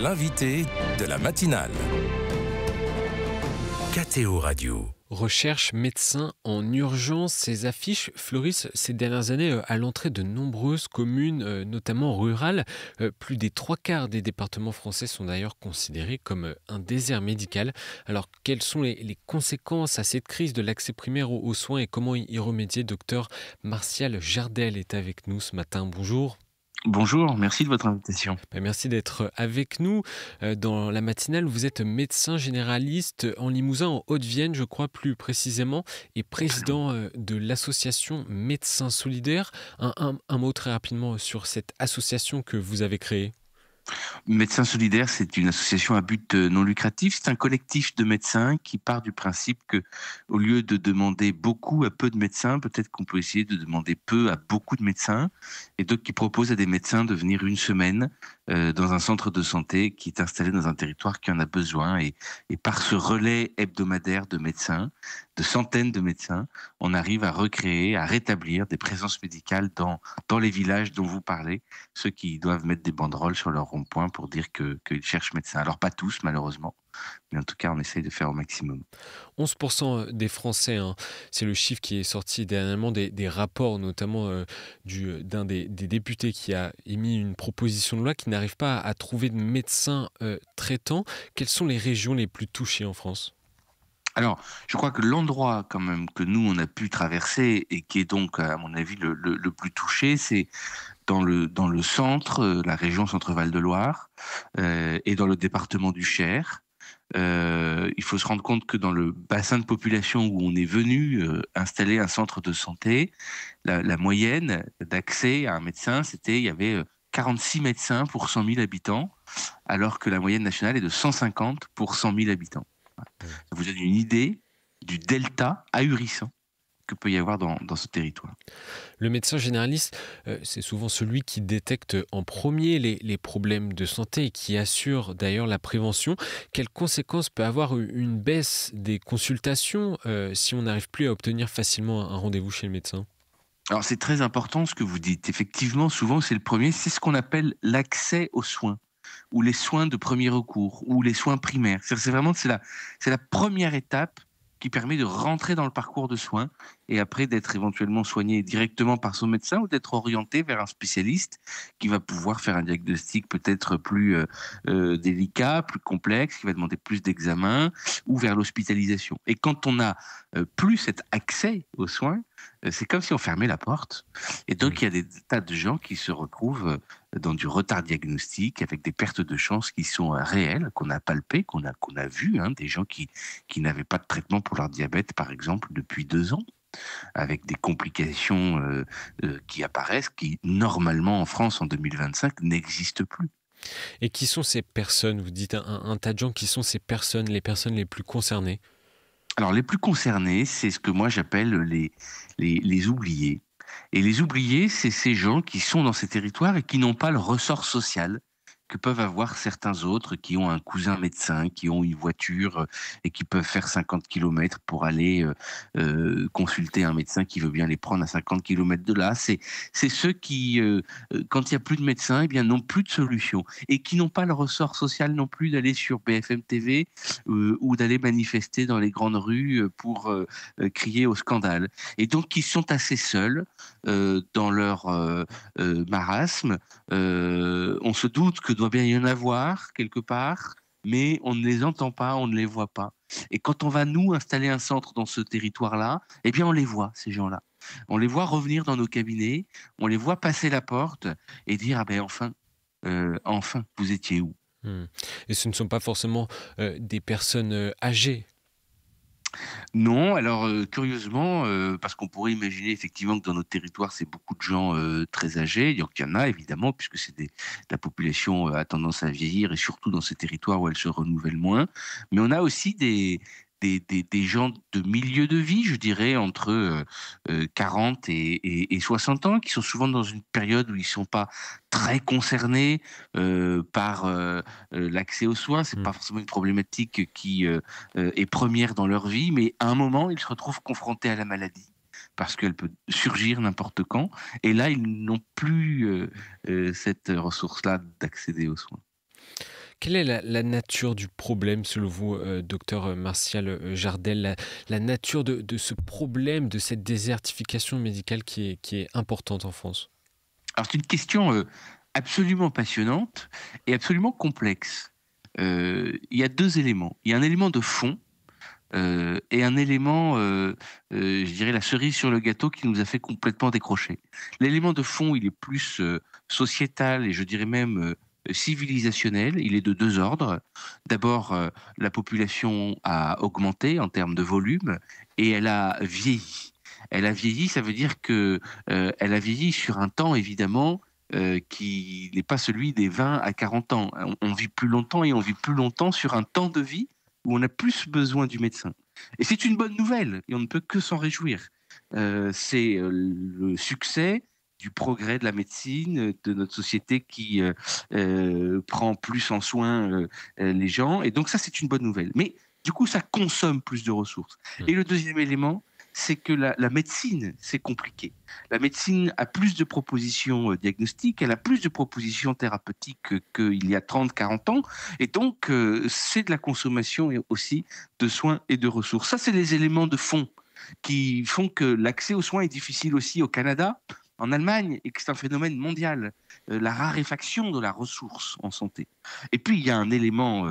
l'invité de la matinale. KTO Radio. Recherche médecin en urgence. Ces affiches fleurissent ces dernières années à l'entrée de nombreuses communes, notamment rurales. Plus des 3/4 des départements français sont d'ailleurs considérés comme un désert médical. Alors, quelles sont les conséquences à cette crise de l'accès primaire aux soins et comment y remédier? Docteur Martial Jardel est avec nous ce matin. Bonjour. Bonjour, merci de votre invitation. Merci d'être avec nous. Dans la matinale, vous êtes médecin généraliste en Limousin, en Haute-Vienne, je crois plus précisément, et président de l'association Médecins Solidaires. Un mot très rapidement sur cette association que vous avez créée. Médecins Solidaires, c'est une association à but non lucratif. C'est un collectif de médecins qui part du principe que, au lieu de demander beaucoup à peu de médecins, peut-être qu'on peut essayer de demander peu à beaucoup de médecins. Et donc, qui propose à des médecins de venir une semaine dans un centre de santé qui est installé dans un territoire qui en a besoin. Et par ce relais hebdomadaire de médecins, de centaines de médecins, on arrive à recréer, à rétablir des présences médicales dans les villages dont vous parlez, ceux qui doivent mettre des banderoles sur leur rond-point pour dire qu'ils cherchent médecin. Alors pas tous, malheureusement, mais en tout cas, on essaye de faire au maximum. 11% des Français, c'est le chiffre qui est sorti dernièrement des rapports, notamment d'un des députés qui a émis une proposition de loi qui n'arrive pas à trouver de médecins traitants. Quelles sont les régions les plus touchées en France ? Alors, je crois que l'endroit quand même que nous, on a pu traverser et qui est donc, à mon avis, le plus touché, c'est dans le centre, la région Centre-Val de Loire, et dans le département du Cher. Il faut se rendre compte que dans le bassin de population où on est venu installer un centre de santé, la moyenne d'accès à un médecin, il y avait 46 médecins pour 100 000 habitants, alors que la moyenne nationale est de 150 pour 100 000 habitants. Ça vous donne une idée du delta ahurissant que peut y avoir dans ce territoire. Le médecin généraliste, c'est souvent celui qui détecte en premier les problèmes de santé et qui assure d'ailleurs la prévention. Quelles conséquences peut avoir une baisse des consultations si on n'arrive plus à obtenir facilement un rendez-vous chez le médecin ? Alors c'est très important ce que vous dites. Effectivement, souvent c'est le premier, c'est ce qu'on appelle l'accès aux soins, ou les soins de premier recours, ou les soins primaires. C'est la première étape qui permet de rentrer dans le parcours de soins et après d'être éventuellement soigné directement par son médecin ou d'être orienté vers un spécialiste qui va pouvoir faire un diagnostic peut-être plus délicat, plus complexe, qui va demander plus d'examens ou vers l'hospitalisation. Et quand on n'a plus cet accès aux soins, c'est comme si on fermait la porte. Et donc, il y a des tas de gens qui se retrouvent dans du retard diagnostique avec des pertes de chance qui sont réelles, qu'on a palpées, qu'on a vues, des gens qui n'avaient pas de traitement pour leur diabète, par exemple, depuis 2 ans, avec des complications qui apparaissent, qui, normalement, en France, en 2025, n'existent plus. Et qui sont ces personnes ? Vous dites un tas de gens, qui sont ces personnes, les personnes les plus concernées ? Alors, les plus concernés, c'est ce que moi j'appelle les oubliés. Et les oubliés, c'est ces gens qui sont dans ces territoires et qui n'ont pas le ressort social que peuvent avoir certains autres qui ont un cousin médecin, qui ont une voiture et qui peuvent faire 50 kilomètres pour aller consulter un médecin qui veut bien les prendre à 50 kilomètres de là. C'est ceux qui, quand il n'y a plus de médecin, eh bien, n'ont plus de solution et qui n'ont pas le ressort social non plus d'aller sur BFM TV ou d'aller manifester dans les grandes rues pour crier au scandale. Et donc, qui sont assez seuls dans leur marasme. On se doute que doit bien y en avoir quelque part, mais on ne les entend pas, on ne les voit pas. Et quand on va nous installer un centre dans ce territoire-là, eh bien on les voit, ces gens-là. On les voit revenir dans nos cabinets, on les voit passer la porte et dire enfin, vous étiez où ? Et ce ne sont pas forcément des personnes âgées. Non, alors curieusement, parce qu'on pourrait imaginer effectivement que dans notre territoire, c'est beaucoup de gens très âgés. Donc il y en a évidemment, puisque la population a tendance à vieillir et surtout dans ces territoires où elle se renouvelle moins. Mais on a aussi des gens de milieu de vie, je dirais, entre 40 et 60 ans, qui sont souvent dans une période où ils ne sont pas très concernés par l'accès aux soins. C'est pas forcément une problématique qui est première dans leur vie, mais à un moment, ils se retrouvent confrontés à la maladie parce qu'elle peut surgir n'importe quand. Et là, ils n'ont plus cette ressource-là d'accéder aux soins. Quelle est la nature du problème selon vous, docteur Martial Jardel, la nature de ce problème, de cette désertification médicale qui est importante en France? Alors, c'est une question absolument passionnante et absolument complexe. Il y a deux éléments. Il y a un élément de fond et un élément, je dirais, la cerise sur le gâteau qui nous a fait complètement décrocher. L'élément de fond, il est plus sociétal et je dirais même civilisationnel. Il est de deux ordres. D'abord, la population a augmenté en termes de volume et elle a vieilli. Elle a vieilli, ça veut dire que elle a vieilli sur un temps évidemment qui n'est pas celui des 20 à 40 ans. On vit plus longtemps et on vit plus longtemps sur un temps de vie où on a plus besoin du médecin. Et c'est une bonne nouvelle, et on ne peut que s'en réjouir. C'est le succès du progrès de la médecine, de notre société qui prend plus en soin les gens. Et donc ça, c'est une bonne nouvelle. Mais du coup, ça consomme plus de ressources. Et le deuxième élément, c'est que la médecine, c'est compliqué. La médecine a plus de propositions diagnostiques, elle a plus de propositions thérapeutiques qu'il y a 30, 40 ans. Et donc, c'est de la consommation et aussi de soins et de ressources. Ça, c'est les éléments de fond qui font que l'accès aux soins est difficile aussi au Canada, en Allemagne, et que c'est un phénomène mondial, la raréfaction de la ressource en santé. Et puis, il y a un élément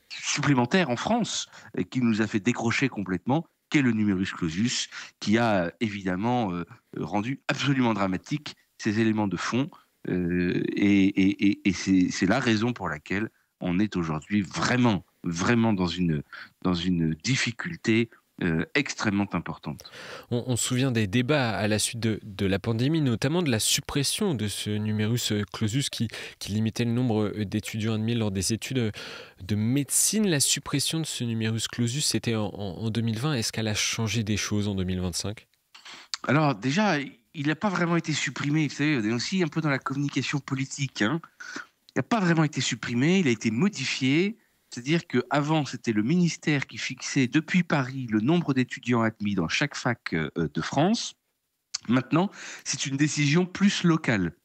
supplémentaire en France qui nous a fait décrocher complètement, qu'est le numerus clausus, qui a évidemment rendu absolument dramatique ces éléments de fond. Et c'est la raison pour laquelle on est aujourd'hui vraiment, vraiment dans une difficulté extrêmement importante. On se souvient des débats à la suite de la pandémie, notamment de la suppression de ce numerus clausus qui limitait le nombre d'étudiants admis lors des études de médecine. La suppression de ce numerus clausus, c'était en 2020. Est-ce qu'elle a changé des choses en 2025? Alors déjà, il n'a pas vraiment été supprimé. Vous savez, on est aussi un peu dans la communication politique, hein. Il n'a pas vraiment été supprimé, il a été modifié. C'est-à-dire qu'avant, c'était le ministère qui fixait depuis Paris le nombre d'étudiants admis dans chaque fac de France. Maintenant, c'est une décision plus locale,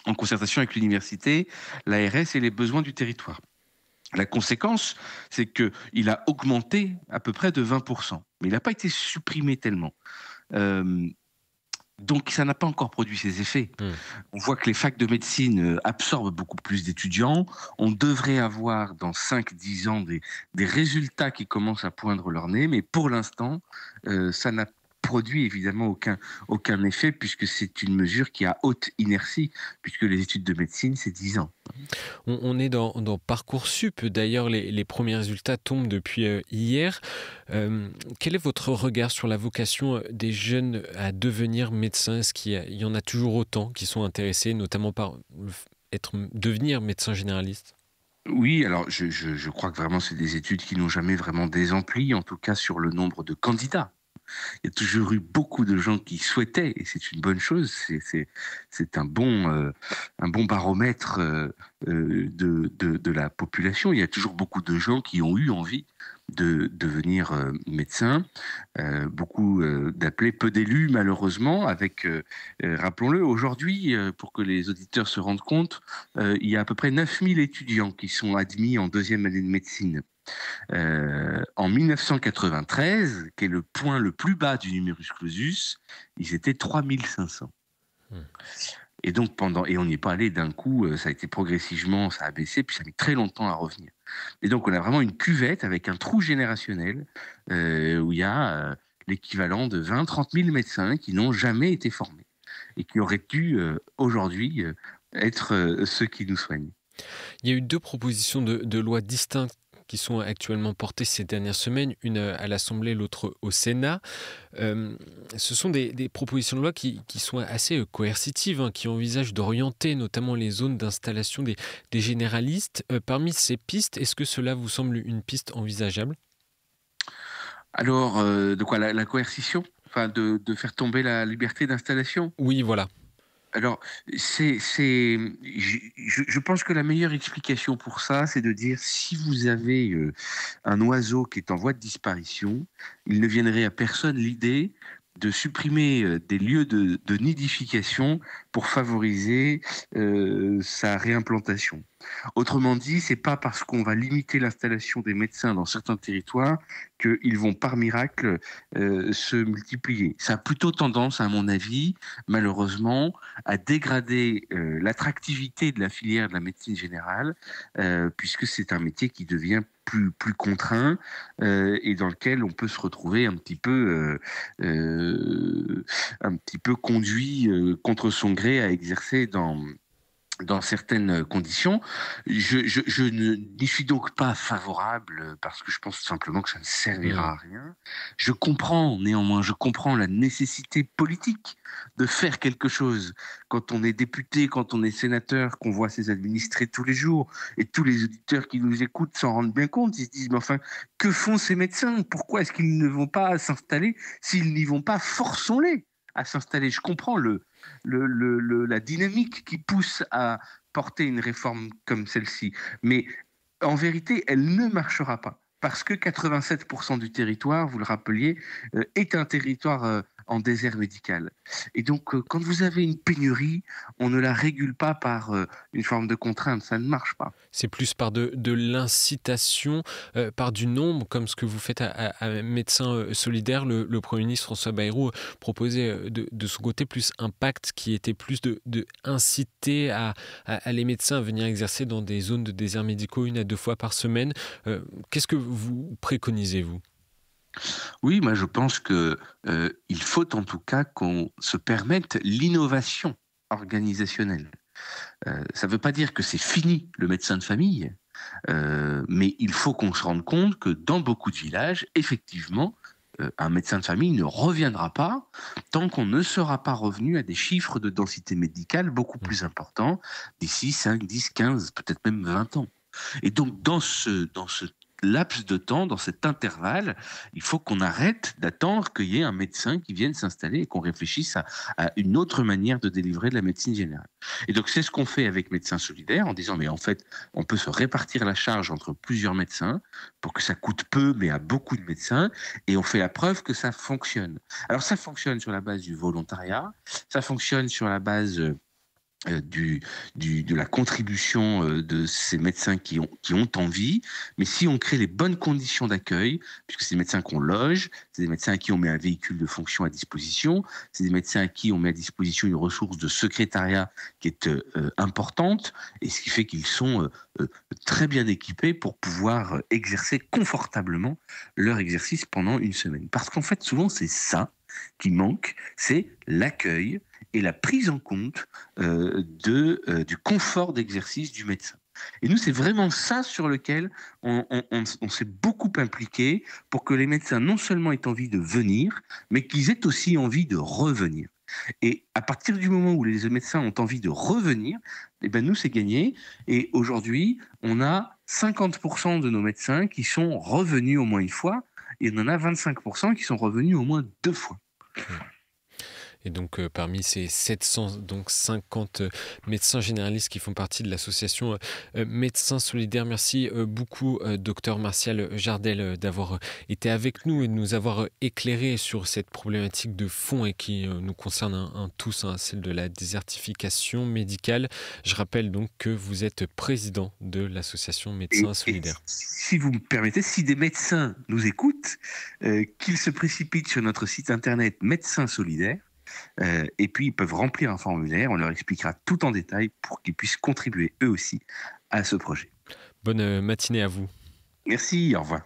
en concertation avec l'université, l'ARS et les besoins du territoire. La conséquence, c'est qu'il a augmenté à peu près de 20%, mais il n'a pas été supprimé tellement. Donc, ça n'a pas encore produit ses effets. On voit que les facs de médecine absorbent beaucoup plus d'étudiants. On devrait avoir dans 5-10 ans des résultats qui commencent à poindre leur nez, mais pour l'instant, ça n'a produit évidemment aucun effet, puisque c'est une mesure qui a haute inertie, puisque les études de médecine, c'est 10 ans. On est dans Parcoursup. D'ailleurs, les premiers résultats tombent depuis hier. Quel est votre regard sur la vocation des jeunes à devenir médecins? Est-ce qu'il y en a toujours autant qui sont intéressés, notamment par devenir médecin généraliste? Oui, alors je crois que vraiment c'est des études qui n'ont jamais vraiment désempli, en tout cas sur le nombre de candidats. Il y a toujours eu beaucoup de gens qui souhaitaient, et c'est une bonne chose, c'est un bon baromètre de la population. Il y a toujours beaucoup de gens qui ont eu envie de devenir médecin, beaucoup d'appelés, peu d'élus malheureusement, avec, rappelons-le, aujourd'hui, pour que les auditeurs se rendent compte, il y a à peu près 9000 étudiants qui sont admis en deuxième année de médecine. En 1993, qui est le point le plus bas du numerus clausus, ils étaient 3500. Et donc et on n'y est pas allé d'un coup, ça a été progressivement, ça a baissé, puis ça a mis très longtemps à revenir. Et donc on a vraiment une cuvette avec un trou générationnel où il y a l'équivalent de 20-30 000 médecins qui n'ont jamais été formés et qui auraient dû aujourd'hui être ceux qui nous soignent. Il y a eu 2 propositions de loi distinctes qui sont actuellement portées ces dernières semaines, une à l'Assemblée, l'autre au Sénat. Ce sont des propositions de loi qui sont assez coercitives, hein, qui envisagent d'orienter notamment les zones d'installation des généralistes. Parmi ces pistes, est-ce que cela vous semble une piste envisageable? Alors, de quoi la coercition? Enfin, de faire tomber la liberté d'installation? Oui, voilà. Alors, je pense que la meilleure explication pour ça, c'est de dire si vous avez un oiseau qui est en voie de disparition, il ne viendrait à personne l'idée de supprimer des lieux de nidification pour favoriser sa réimplantation. Autrement dit, c'est pas parce qu'on va limiter l'installation des médecins dans certains territoires qu'ils vont par miracle se multiplier. Ça a plutôt tendance, à mon avis, malheureusement, à dégrader l'attractivité de la filière de la médecine générale, puisque c'est un métier qui devient plus contraint et dans lequel on peut se retrouver un petit peu conduit contre son gré à exercer dans certaines conditions. Je n'y suis donc pas favorable parce que je pense tout simplement que ça ne servira à rien. Je comprends la nécessité politique de faire quelque chose. Quand on est député, quand on est sénateur, qu'on voit ses administrés tous les jours et tous les auditeurs qui nous écoutent s'en rendent bien compte, ils se disent mais enfin, que font ces médecins? Pourquoi est-ce qu'ils ne vont pas s'installer? S'ils n'y vont pas, forçons-les à s'installer. Je comprends la dynamique qui pousse à porter une réforme comme celle-ci. Mais en vérité, elle ne marchera pas. Parce que 87% du territoire, vous le rappeliez, est un territoire en désert médical. Et donc, quand vous avez une pénurie, on ne la régule pas par une forme de contrainte. Ça ne marche pas. C'est plus par de l'incitation, par du nombre, comme ce que vous faites à Médecins Solidaires. Le Premier ministre François Bayrou proposait de son côté plus un pacte qui était plus de inciter à les médecins à venir exercer dans des zones de déserts médicaux 1 à 2 fois par semaine. Qu'est-ce que vous préconisez, vous ? Oui, moi je pense qu'il faut en tout cas qu'on se permette l'innovation organisationnelle. Ça ne veut pas dire que c'est fini le médecin de famille, mais il faut qu'on se rende compte que dans beaucoup de villages, effectivement, un médecin de famille ne reviendra pas tant qu'on ne sera pas revenu à des chiffres de densité médicale beaucoup plus importants d'ici 5, 10, 15, peut-être même 20 ans. Et donc dans ce laps de temps, dans cet intervalle, il faut qu'on arrête d'attendre qu'il y ait un médecin qui vienne s'installer et qu'on réfléchisse à une autre manière de délivrer de la médecine générale. Et donc, c'est ce qu'on fait avec Médecins Solidaires en disant, mais en fait, on peut se répartir la charge entre plusieurs médecins pour que ça coûte peu, mais à beaucoup de médecins, et on fait la preuve que ça fonctionne. Alors, ça fonctionne sur la base du volontariat, ça fonctionne sur la base de la contribution de ces médecins qui ont envie, mais si on crée les bonnes conditions d'accueil, puisque c'est des médecins qu'on loge, c'est des médecins à qui on met un véhicule de fonction à disposition, c'est des médecins à qui on met à disposition une ressource de secrétariat qui est importante, et ce qui fait qu'ils sont très bien équipés pour pouvoir exercer confortablement leur exercice pendant 1 semaine. Parce qu'en fait, souvent, c'est ça qui manque, c'est l'accueil et la prise en compte du confort d'exercice du médecin. Et nous, c'est vraiment ça sur lequel on s'est beaucoup impliqué pour que les médecins non seulement aient envie de venir, mais qu'ils aient aussi envie de revenir. Et à partir du moment où les médecins ont envie de revenir, eh ben nous, c'est gagné. Et aujourd'hui, on a 50% de nos médecins qui sont revenus au moins 1 fois, et on en a 25% qui sont revenus au moins 2 fois. Et donc, parmi ces 750 médecins généralistes qui font partie de l'association Médecins Solidaires, merci beaucoup, docteur Martial Jardel, d'avoir été avec nous et de nous avoir éclairé sur cette problématique de fond et qui nous concerne tous, celle de la désertification médicale. Je rappelle donc que vous êtes président de l'association Médecins Solidaires. Si vous me permettez, si des médecins nous écoutent, qu'ils se précipitent sur notre site internet Médecins Solidaires, et puis ils peuvent remplir un formulaire, on leur expliquera tout en détail pour qu'ils puissent contribuer eux aussi à ce projet. Bonne matinée à vous. Merci, au revoir.